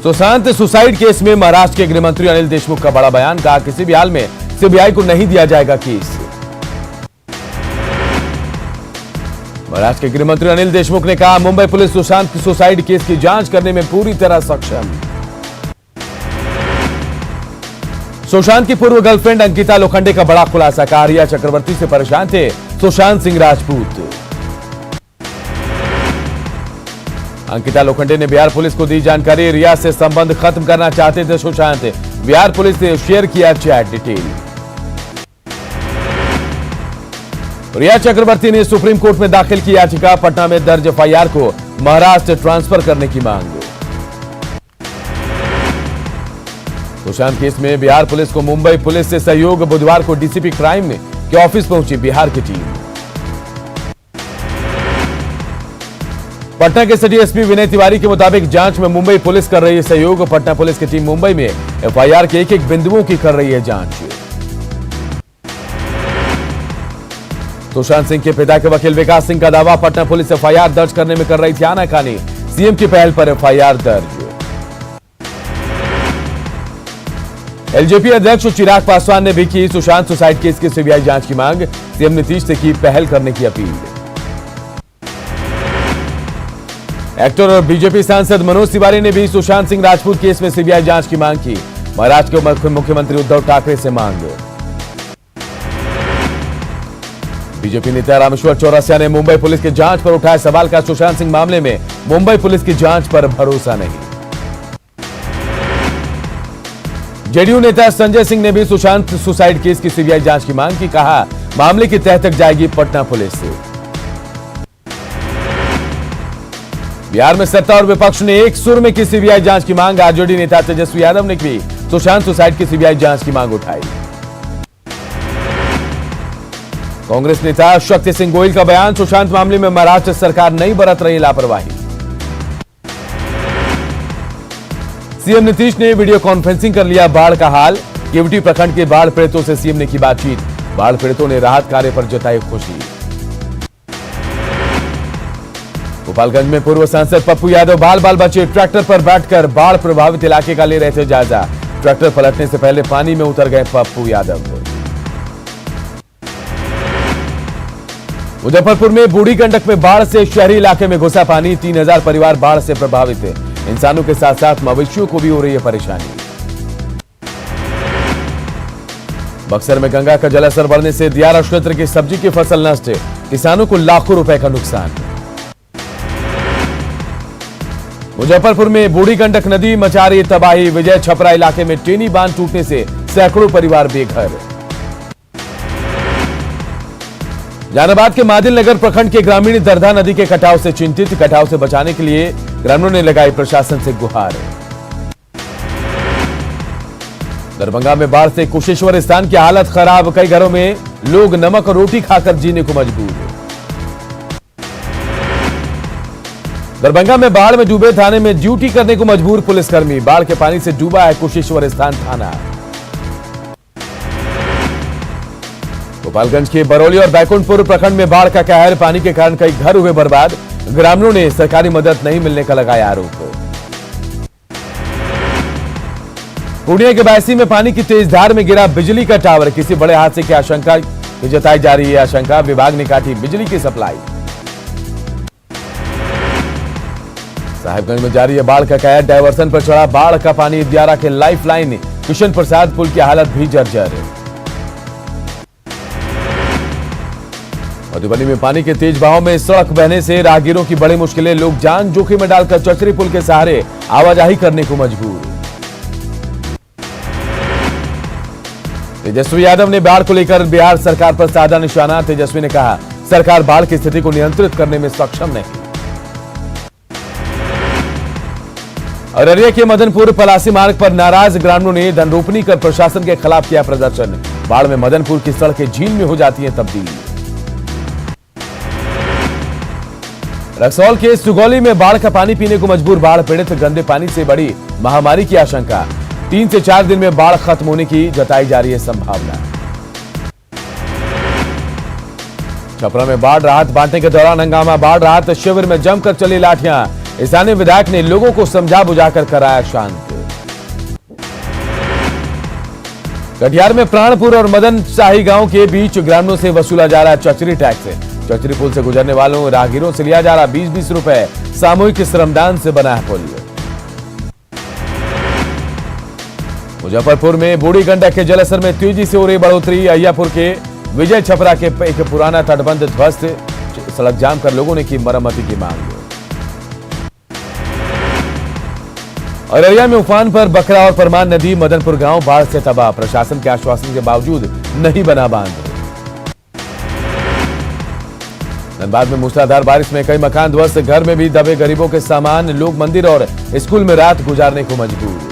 Sushant suicide case में महाराष्ट्र के गृह मंत्री अनिल देशमुख का बड़ा बयान, कहा किसी भी हाल में सीबीआई को नहीं दिया जाएगा केस। महाराष्ट्र के गृह मंत्री अनिल देशमुख ने कहा मुंबई पुलिस सुशांत की सुसाइड केस की जांच करने में पूरी तरह सक्षम। सुशांत की पूर्व गर्लफ्रेंड अंकिता लोखंडे का बड़ा खुलासा, कहा रिया चक्रवर्ती से परेशान थे सुशांत सिंह राजपूत। अंकिता लोखंडे ने बिहार पुलिस को दी जानकारी, रिया से संबंध खत्म करना चाहते थे सुशांत। बिहार पुलिस ने शेयर किया चैट डिटेल। रिया चक्रवर्ती ने सुप्रीम कोर्ट में दाखिल की याचिका, पटना में दर्ज एफआईआर को महाराष्ट्र ट्रांसफर करने की मांग। सुशांत केस में बिहार पुलिस को मुंबई पुलिस से सहयोग, बुधवार को डीसीपी क्राइम के ऑफिस पहुंची बिहार की टीम। पटना के सिटी एसपी विनय तिवारी के मुताबिक जांच में मुंबई पुलिस कर रही है सहयोग। पटना पुलिस की टीम मुंबई में एफआईआर के एक एक बिंदुओं की कर रही है जांच। सुशांत सिंह के पिता के वकील विकास सिंह का दावा, पटना पुलिस एफआईआर दर्ज करने में कर रही थी आनाकानी, सीएम की पहल पर एफआईआर दर्ज। एलजेपी अध्यक्ष चिराग पासवान ने भी की सुशांत सुसाइड केस की सीबीआई जांच की मांग, सीएम नीतीश से की पहल करने की अपील। एक्टर और बीजेपी सांसद मनोज तिवारी ने भी सुशांत सिंह राजपूत केस में सीबीआई जांच की मांग की, महाराष्ट्र के मुख्यमंत्री उद्धव ठाकरे से मांग। बीजेपी नेता रामेश्वर चौरसिया ने मुंबई पुलिस की जांच पर उठाया सवाल, का सुशांत सिंह मामले में मुंबई पुलिस की जांच पर भरोसा नहीं। जेडीयू नेता संजय सिंह ने भी सुशांत सुसाइड केस की सीबीआई जांच की मांग की, कहा मामले की तह तक जाएगी पटना पुलिस से। बिहार में सत्ता और विपक्ष ने एक सुर में की सीबीआई जांच की मांग, आरजेडी नेता तेजस्वी यादव ने भी सुशांत सुसाइड की सीबीआई जांच की मांग उठाई। कांग्रेस नेता शक्ति सिंह गोयल का बयान, सुशांत मामले में महाराष्ट्र सरकार नहीं बरत रही लापरवाही। सीएम नीतीश ने वीडियो कॉन्फ्रेंसिंग कर लिया बाढ़ का हाल, केवटी प्रखंड के बाढ़ पीड़ितों से सीएम ने की बातचीत, बाढ़ पीड़ितों ने राहत कार्य पर जताई खुशी। गोपालगंज में पूर्व सांसद पप्पू यादव बाल बाल बचे, ट्रैक्टर पर बैठकर बाढ़ प्रभावित इलाके का ले रहे थे जायजा, ट्रैक्टर पलटने से पहले पानी में उतर गए पप्पू यादव। मुजफ्फरपुर में बूढ़ी गंडक में बाढ़ से शहरी इलाके में घुसा पानी, 3000 परिवार बाढ़ से प्रभावित है, इंसानों के साथ साथ मवेशियों को भी हो रही है परेशानी। बक्सर में गंगा का जलस्तर बढ़ने से दियारा क्षेत्र की सब्जी की फसल नष्ट, किसानों को लाखों रुपए का नुकसान। मुजफ्फरपुर में बूढ़ी गंडक नदी मचा रही तबाही, विजय छपरा इलाके में टेनी बांध टूटने से सैकड़ों परिवार बेघर। जहानाबाद के मादिल नगर प्रखंड के ग्रामीण दरधा नदी के कटाव से चिंतित, कटाव से बचाने के लिए ग्रामीणों ने लगाई प्रशासन से गुहार। दरभंगा में बाढ़ से कुशेश्वर स्थान की हालत खराब, कई घरों में लोग नमक और रोटी खाकर जीने को मजबूर। दरभंगा में बाढ़ में डूबे थाने में ड्यूटी करने को मजबूर पुलिसकर्मी, बाढ़ के पानी से डूबा है कुशेश्वर स्थान थाना। गोपालगंज के बरौली और बैकुंठपुर प्रखंड में बाढ़ का कहर, पानी के कारण कई घर हुए बर्बाद, ग्रामीणों ने सरकारी मदद नहीं मिलने का लगाया आरोप। पूर्णिया के बैसी में पानी की तेज धार में गिरा बिजली का टावर, किसी बड़े हादसे की आशंका जताई जा रही है, आशंका विभाग ने काटी बिजली की सप्लाई। साहिबगंज में जारी है बाढ़ का कहर, डायवर्सन पर चढ़ा बाढ़ का पानी, दियारा के लाइफ लाइन किशन प्रसाद पुल की हालत भी जर्जर। मधुबनी में पानी के तेज बहाव में सड़क बहने से राहगीरों की बड़ी मुश्किलें, लोग जान जोखिम में डालकर चचरी पुल के सहारे आवाजाही करने को मजबूर। तेजस्वी यादव ने बाढ़ को लेकर बिहार सरकार पर साधा निशाना, तेजस्वी ने कहा सरकार बाढ़ की स्थिति को नियंत्रित करने में सक्षम नहीं। अररिया के मदनपुर पलासी मार्ग पर नाराज ग्रामीणों ने धनरोपनी कर प्रशासन के खिलाफ किया प्रदर्शन, बाढ़ में मदनपुर की सड़कें झील में हो जाती हैं तब्दील। रक्सौल के सुगौली में बाढ़ का पानी पीने को मजबूर बाढ़ पीड़ित, गंदे पानी से बड़ी महामारी की आशंका, 3 से 4 दिन में बाढ़ खत्म होने की जताई जा रही है संभावना। छपरा में बाढ़ राहत बांटने के दौरान हंगामा, बाढ़ राहत शिविर में जमकर चली लाठियां, स्थानीय विधायक ने लोगों को समझा बुझाकर कराया शांत। कटिहार में प्राणपुर और मदन शाही गांव के बीच ग्रामीणों से वसूला जा रहा चचरी टैक्स। चचरी पुल से गुजरने वालों राहगीरों से लिया जा रहा 20-20 रुपए। सामूहिक श्रमदान से बना है पुल। मुजफ्फरपुर में बूढ़ी गंडक के जलस्तर में तेजी से हो रही बढ़ोतरी। अय्यापुर के विजय छपरा के एक पुराना तटबंध ध्वस्त, सड़क जाम कर लोगों ने की मरम्मती की मांग। अररिया में उफान पर बकरा और परमान नदी, मदनपुर गांव बाढ़ से तबाह। प्रशासन के आश्वासन के बावजूद नहीं बना बांध। धनबाद में मूसलाधार बारिश में कई मकान ध्वस्त, घर में भी दबे गरीबों के सामान। लोग मंदिर और स्कूल में रात गुजारने को मजबूर।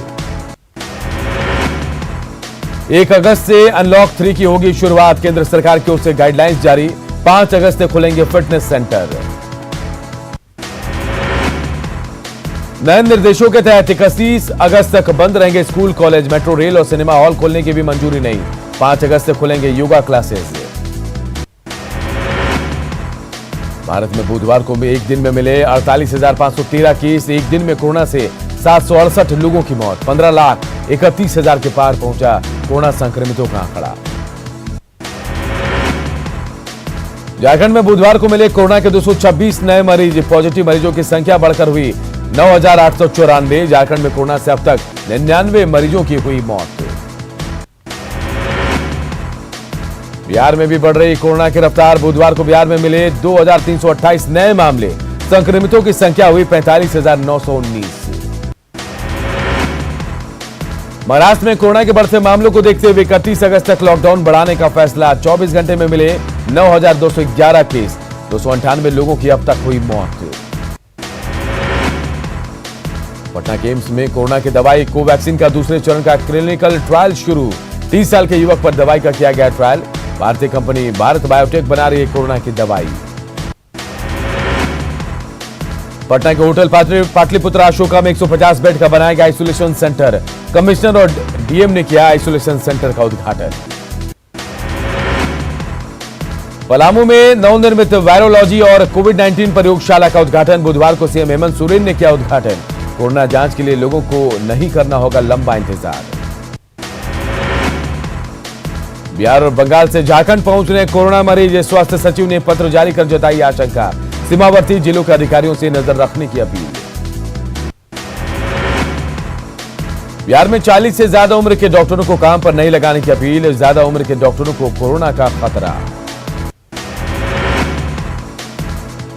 1 अगस्त से अनलॉक 3 की होगी शुरुआत। केंद्र सरकार की ओर से गाइडलाइंस जारी। 5 अगस्त से खुलेंगे फिटनेस सेंटर। नए निर्देशों के तहत 31 अगस्त तक बंद रहेंगे स्कूल, कॉलेज, मेट्रो रेल और सिनेमा हॉल खोलने की भी मंजूरी नहीं। 5 अगस्त से खुलेंगे योगा क्लासेस। भारत में बुधवार को भी एक दिन में मिले 48,513 केस। एक दिन में कोरोना से 768 लोगों की मौत। 15,31,000 के पार पहुंचा कोरोना संक्रमितों का आंकड़ा। झारखंड में बुधवार को मिले कोरोना के 226 नए मरीज। पॉजिटिव मरीजों की संख्या बढ़कर हुई 9,894। झारखंड में कोरोना से अब तक 99 मरीजों की हुई मौत। बिहार में भी बढ़ रही कोरोना की रफ्तार। बुधवार को बिहार में मिले 2,328 नए मामले। संक्रमितों की संख्या हुई 45,919। महाराष्ट्र में कोरोना के बढ़ते मामलों को देखते हुए 31 अगस्त तक लॉकडाउन बढ़ाने का फैसला। 24 घंटे में मिले 9,211 केस। 298 लोगों की अब तक हुई मौत। पटना के एम्स में कोरोना की दवाई कोवैक्सीन का दूसरे चरण का क्लिनिकल ट्रायल शुरू। 30 साल के युवक पर दवाई का किया गया ट्रायल। भारतीय कंपनी भारत बायोटेक बना रही है कोरोना की दवाई। पटना के होटल पाटलिपुत्र अशोका में 150 बेड का बनाया गया आइसोलेशन सेंटर। कमिश्नर और डीएम ने किया आइसोलेशन सेंटर का उद्घाटन। पलामू में नवनिर्मित वायरोलॉजी और कोविड-19 प्रयोगशाला का उद्घाटन। बुधवार को सीएम हेमंत सोरेन ने किया उद्घाटन। कोरोना जांच के लिए लोगों को नहीं करना होगा लंबा इंतजार। बिहार और बंगाल से झारखंड पहुंच रहे कोरोना मरीज। स्वास्थ्य सचिव ने पत्र जारी कर जताई आशंका। सीमावर्ती जिलों के अधिकारियों से नजर रखने की अपील। बिहार में 40 से ज्यादा उम्र के डॉक्टरों को काम पर नहीं लगाने की अपील। ज्यादा उम्र के डॉक्टरों को कोरोना का खतरा।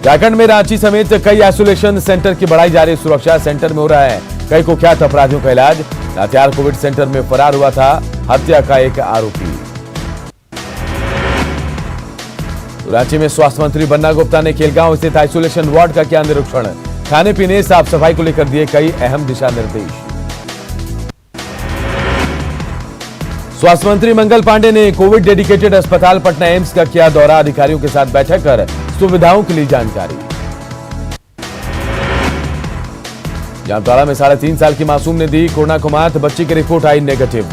झारखंड में रांची समेत कई आइसोलेशन सेंटर की बढ़ाई जा रही सुरक्षा। सेंटर में हो रहा है कई कुख्यात अपराधियों का इलाज। लातेहार कोविड सेंटर में फरार हुआ था हत्या का एक आरोपी। रांची में स्वास्थ्य मंत्री बन्ना गुप्ता ने खेलगांव स्थित आइसोलेशन वार्ड का किया निरीक्षण। खाने पीने साफ सफाई को लेकर दिए कई अहम दिशा निर्देश। स्वास्थ्य मंत्री मंगल पांडे ने कोविड डेडिकेटेड अस्पताल पटना एम्स का किया दौरा। अधिकारियों के साथ बैठक कर सुविधाओं के लिए जानकारी। जामताड़ा में 3.5 साल की मासूम ने दी कोरोना को मात। बच्ची की रिपोर्ट आई नेगेटिव।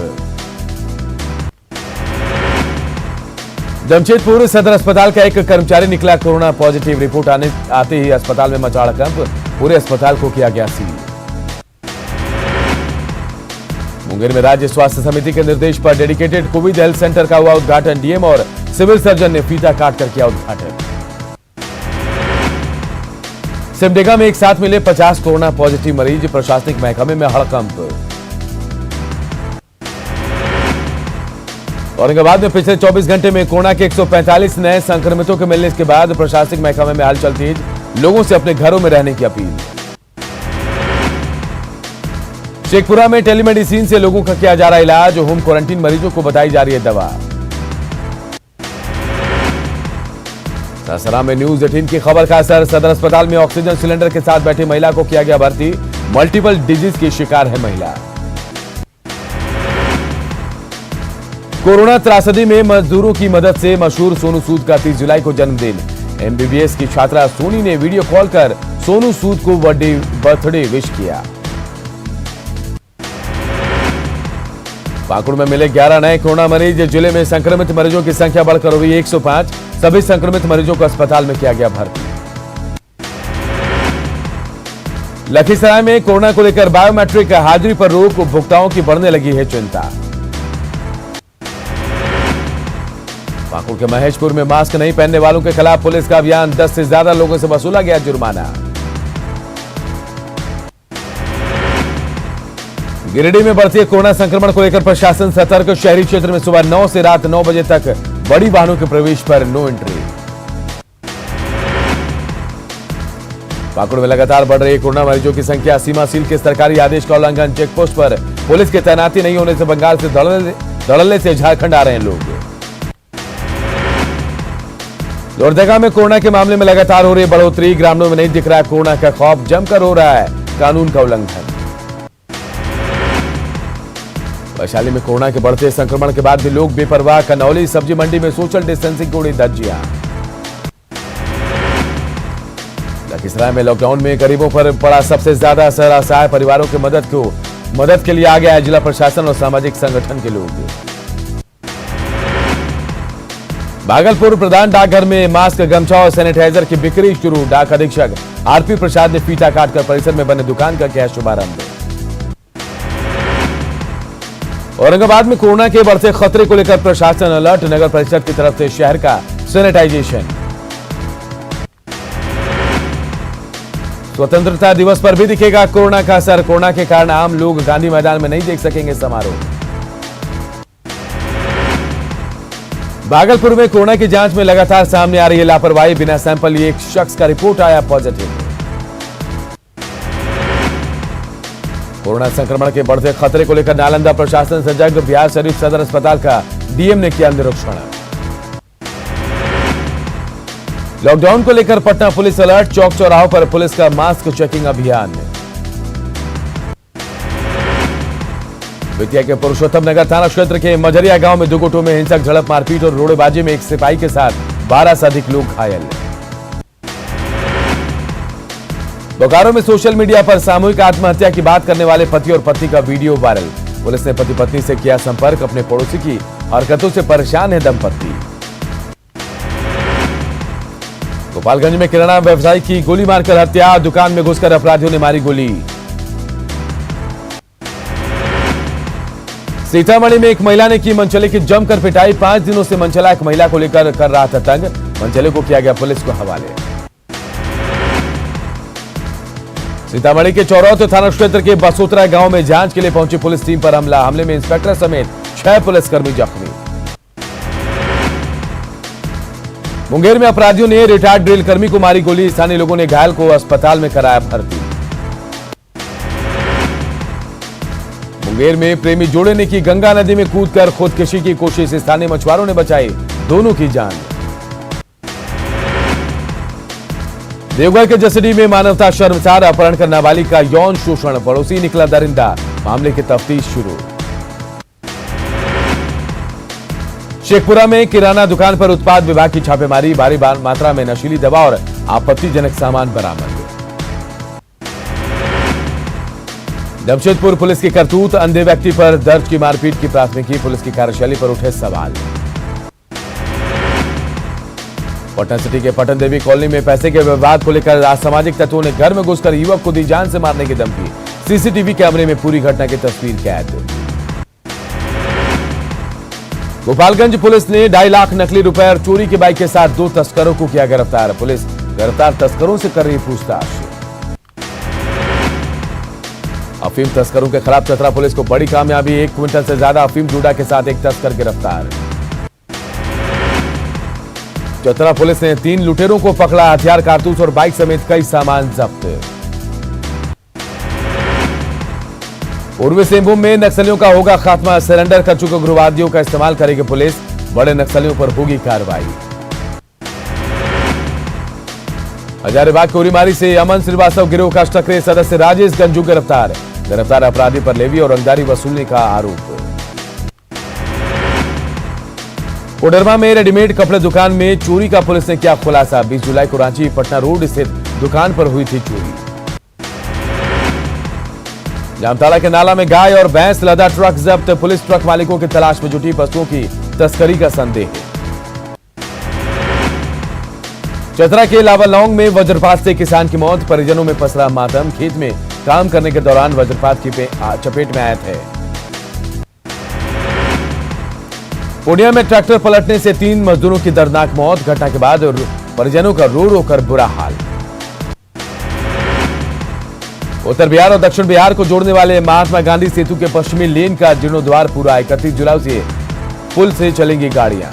जमशेदपुर सदर अस्पताल का एक कर्मचारी निकला कोरोना पॉजिटिव। रिपोर्ट आते ही अस्पताल में मचा हड़कंप। पूरे अस्पताल को किया गया सील। मुंगेर में राज्य स्वास्थ्य समिति के निर्देश पर डेडिकेटेड कोविड हेल्थ सेंटर का हुआ उद्घाटन। डीएम और सिविल सर्जन ने फीता काटकर किया उद्घाटन। सिमडेगा में एक साथ मिले 50 कोरोना पॉजिटिव मरीज। प्रशासनिक महकमे में हड़कंप। औरंगाबाद में पिछले 24 घंटे में कोरोना के 145 नए संक्रमितों के मिलने के बाद प्रशासनिक महकमे में हलचल तेज। लोगों से अपने घरों में रहने की अपील। शेखपुरा में टेलीमेडिसिन से लोगों का किया जा रहा इलाज। होम क्वारंटीन मरीजों को बताई जा रही है दवा। सासाराम में न्यूज 18 की खबर का असर। सदर अस्पताल में ऑक्सीजन सिलेंडर के साथ बैठी महिला को किया गया भर्ती। मल्टीपल डिजीज की शिकार है महिला। कोरोना त्रासदी में मजदूरों की मदद से मशहूर सोनू सूद का 30 जुलाई को जन्मदिन। एमबीबीएस की छात्रा सोनी ने वीडियो कॉल कर सोनू सूद को बर्थडे विश किया। पाकुड़ में मिले 11 नए कोरोना मरीज। जिले में संक्रमित मरीजों की संख्या बढ़कर हुई 105। सभी संक्रमित मरीजों को अस्पताल में किया गया भर्ती। लखीसराय में कोरोना को लेकर बायोमेट्रिक हाजिरी पर रोक, उपभोक्ताओं की बढ़ने लगी है चिंता। पाकुड़ के महेशपुर में मास्क नहीं पहनने वालों के खिलाफ पुलिस का अभियान, 10 से ज्यादा लोगों से वसूला गया जुर्माना। गिरिडीह में बढ़ती कोरोना संक्रमण को लेकर प्रशासन सतर्क, शहरी क्षेत्र में सुबह 9 से रात 9 बजे तक बड़ी वाहनों के प्रवेश पर नो एंट्री। पाकुड़ में लगातार बढ़ रही कोरोना मरीजों की संख्या, सीमा सील के सरकारी आदेश का उल्लंघन, चेकपोस्ट पर पुलिस की तैनाती नहीं होने से बंगाल से धड़ल्ले से झारखंड आ रहे हैं लोग। लोहरदगा में कोरोना के मामले में लगातार हो रही बढ़ोतरी, ग्रामीणों में नहीं दिख रहा है कोरोना का खौफ, जमकर हो रहा है कानून का उल्लंघन। वैशाली में कोरोना के बढ़ते संक्रमण के बाद भी लोग बेपरवाह, कनौली सब्जी मंडी में सोशल डिस्टेंसिंग को उड़ी धज्जियां। लखीसराय में लॉकडाउन में गरीबों पर पड़ा सबसे ज्यादा असर, असहाय परिवारों की मदद के लिए आ गया है जिला प्रशासन और सामाजिक संगठन के लोग। भागलपुर प्रधान डाकघर में मास्क, गमछा और सैनिटाइजर की बिक्री शुरू, डाक अधीक्षक आरपी प्रसाद ने फीता काटकर परिसर में बने दुकान का किया शुभारंभ। औरंगाबाद में कोरोना के बढ़ते खतरे को लेकर प्रशासन अलर्ट, नगर परिषद की तरफ से शहर का सैनिटाइजेशन। स्वतंत्रता दिवस पर भी दिखेगा कोरोना का असर, कोरोना के कारण आम लोग गांधी मैदान में नहीं देख सकेंगे समारोह। भागलपुर में कोरोना की जांच में लगातार सामने आ रही है लापरवाही, बिना सैंपल लिए एक शख्स का रिपोर्ट आया पॉजिटिव। कोरोना संक्रमण के बढ़ते खतरे को लेकर नालंदा प्रशासन सजग, बिहार शरीफ सदर अस्पताल का डीएम ने किया निरीक्षण। लॉकडाउन को लेकर पटना पुलिस अलर्ट, चौक चौराहों पर पुलिस का मास्क चेकिंग अभियान। बेतिया के पुरुषोत्तम नगर थाना क्षेत्र के मजरिया गांव में दो गुटों में हिंसक झड़प, मारपीट और रोड़ेबाजी में एक सिपाही के साथ 12 से अधिक लोग घायल। बोकारो में सोशल मीडिया पर सामूहिक आत्महत्या की बात करने वाले पति और पत्नी का वीडियो वायरल, पुलिस ने पति पत्नी से किया संपर्क, अपने पड़ोसी की हरकतों से परेशान है दंपत्ति। गोपालगंज में किराना व्यवसायी की गोली मारकर हत्या, दुकान में घुसकर अपराधियों ने मारी गोली। सीतामढ़ी में एक महिला ने की मनचले की जमकर पिटाई, 5 दिनों से मनचला एक महिला को लेकर कर रहा था तंग, मनचले को किया गया पुलिस को हवाले। सीतामढ़ी के चौरौत थाना क्षेत्र के बसोतरा गांव में जांच के लिए पहुंची पुलिस टीम पर हमला, हमले में इंस्पेक्टर समेत 6 पुलिसकर्मी जख्मी। मुंगेर में अपराधियों ने रिटायर्ड ड्रिल कर्मी को मारी गोली, स्थानीय लोगों ने घायल को अस्पताल में कराया भर्ती। मुंगेर में प्रेमी जोड़े ने की गंगा नदी में कूदकर खुदकुशी की कोशिश, स्थानीय मछुआरों ने बचाई दोनों की जान। देवघर के जसडी में मानवता शर्मसार, अपहरण कर नाबालिग का यौन शोषण, पड़ोसी निकला दरिंदा, मामले की तफ्तीश शुरू। शेखपुरा में किराना दुकान पर उत्पाद विभाग की छापेमारी, भारी मात्रा में नशीली दवा और आपत्तिजनक सामान बरामद। जमशेदपुर पुलिस की करतूत, अंधे व्यक्ति पर दर्ज की मारपीट की प्राथमिकी, पुलिस की कार्यशैली पर उठे सवाल। पटना सिटी के पटन देवी कॉलोनी में पैसे के विवाद को लेकर असामाजिक तत्वों ने घर में घुसकर युवक को दी जान से मारने की धमकी, सीसीटीवी कैमरे में पूरी घटना की तस्वीर कैद। गोपालगंज पुलिस ने 2.5 लाख नकली रुपए और चोरी की बाइक के साथ 2 तस्करों को किया गिरफ्तार, पुलिस गिरफ्तार तस्करों से कर रही पूछताछ। अफीम तस्करों के खिलाफ चतरा पुलिस को बड़ी कामयाबी, 1 क्विंटल से ज्यादा अफीम डूडा के साथ एक तस्कर गिरफ्तार। चतरा पुलिस ने 3 लुटेरों को पकड़ा, हथियार, कारतूस और बाइक समेत कई सामान जब्त। पूर्वी सिंहभूम में नक्सलियों का होगा खात्मा, सरेंडर कर चुके उग्रवादियों का इस्तेमाल करेगी पुलिस, बड़े नक्सलियों पर होगी कार्रवाई। हजारीबाग कोरीमारी से अमन श्रीवास्तव गिरोह का सक्रिय सदस्य राजेश गंजू गिरफ्तार, अपराधी पर लेवी और रंगदारी वसूलने का आरोप। कोडरमा में रेडीमेड कपड़े दुकान में चोरी का पुलिस ने किया खुलासा, 20 जुलाई को रांची पटना रोड स्थित दुकान पर हुई थी चोरी। जामताड़ा के नाला में गाय और भैंस लदा ट्रक जब्त, पुलिस ट्रक मालिकों की तलाश में जुटी, पशुओं की तस्करी का संदेह। चतरा के लावालौंग में वज्रपात से किसान की मौत, परिजनों में पसरा मातम। खेत में काम करने के दौरान वज्रपात की चपेट में आए थे। पूर्णिया में ट्रैक्टर पलटने से 3 मजदूरों की दर्दनाक मौत, घटना के बाद परिजनों का रो रो कर बुरा हाल। उत्तर बिहार और दक्षिण बिहार को जोड़ने वाले महात्मा गांधी सेतु के पश्चिमी लेन का जीर्णोद्वार पूरा, 31 जुलाई से पुल से चलेंगी गाड़ियां।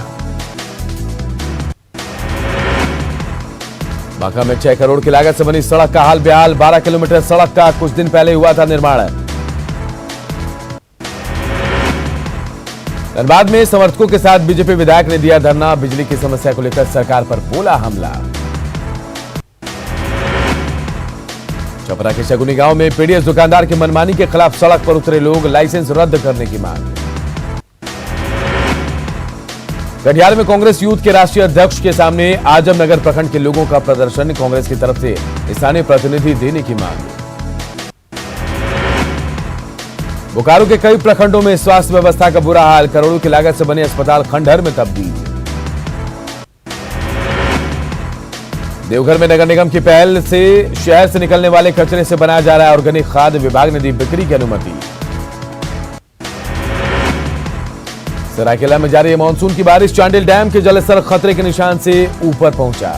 बांका में 6 करोड़ की लागत से बनी सड़क का हाल बेहाल, 12 किलोमीटर सड़क का कुछ दिन पहले हुआ था निर्माण। धनबाद में समर्थकों के साथ बीजेपी विधायक ने दिया धरना, बिजली की समस्या को लेकर सरकार पर बोला हमला। छपरा के शगुनी गांव में पीडीएस दुकानदार की मनमानी के खिलाफ सड़क पर उतरे लोग, लाइसेंस रद्द करने की मांग। कटिहार में कांग्रेस यूथ के राष्ट्रीय अध्यक्ष के सामने आजमनगर प्रखंड के लोगों का प्रदर्शन, कांग्रेस की तरफ से स्थानीय प्रतिनिधि देने की मांग। बोकारो के कई प्रखंडों में स्वास्थ्य व्यवस्था का बुरा हाल, करोड़ों की लागत से बने अस्पताल खंडहर में तब्दील। देवघर में नगर निगम की पहल से शहर से निकलने वाले कचरे से बनाया जा रहा है ऑर्गेनिक खाद, विभाग ने दी बिक्री की अनुमति। सरायकेला में जारी है मानसून की बारिश, चांडिल डैम के जलस्तर खतरे के निशान से ऊपर पहुंचा।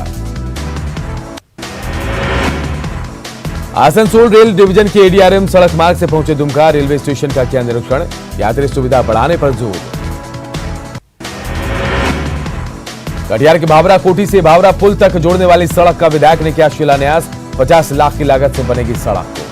आसनसोल रेल डिवीजन के एडीआरएम सड़क मार्ग से पहुंचे दुमका, रेलवे स्टेशन का किया निरीक्षण, यात्री सुविधा बढ़ाने पर जोर। कटिहार के भावरा कोठी से भावरा पुल तक जोड़ने वाली सड़क का विधायक ने किया शिलान्यास, 50 लाख की लागत से बनेगी सड़क।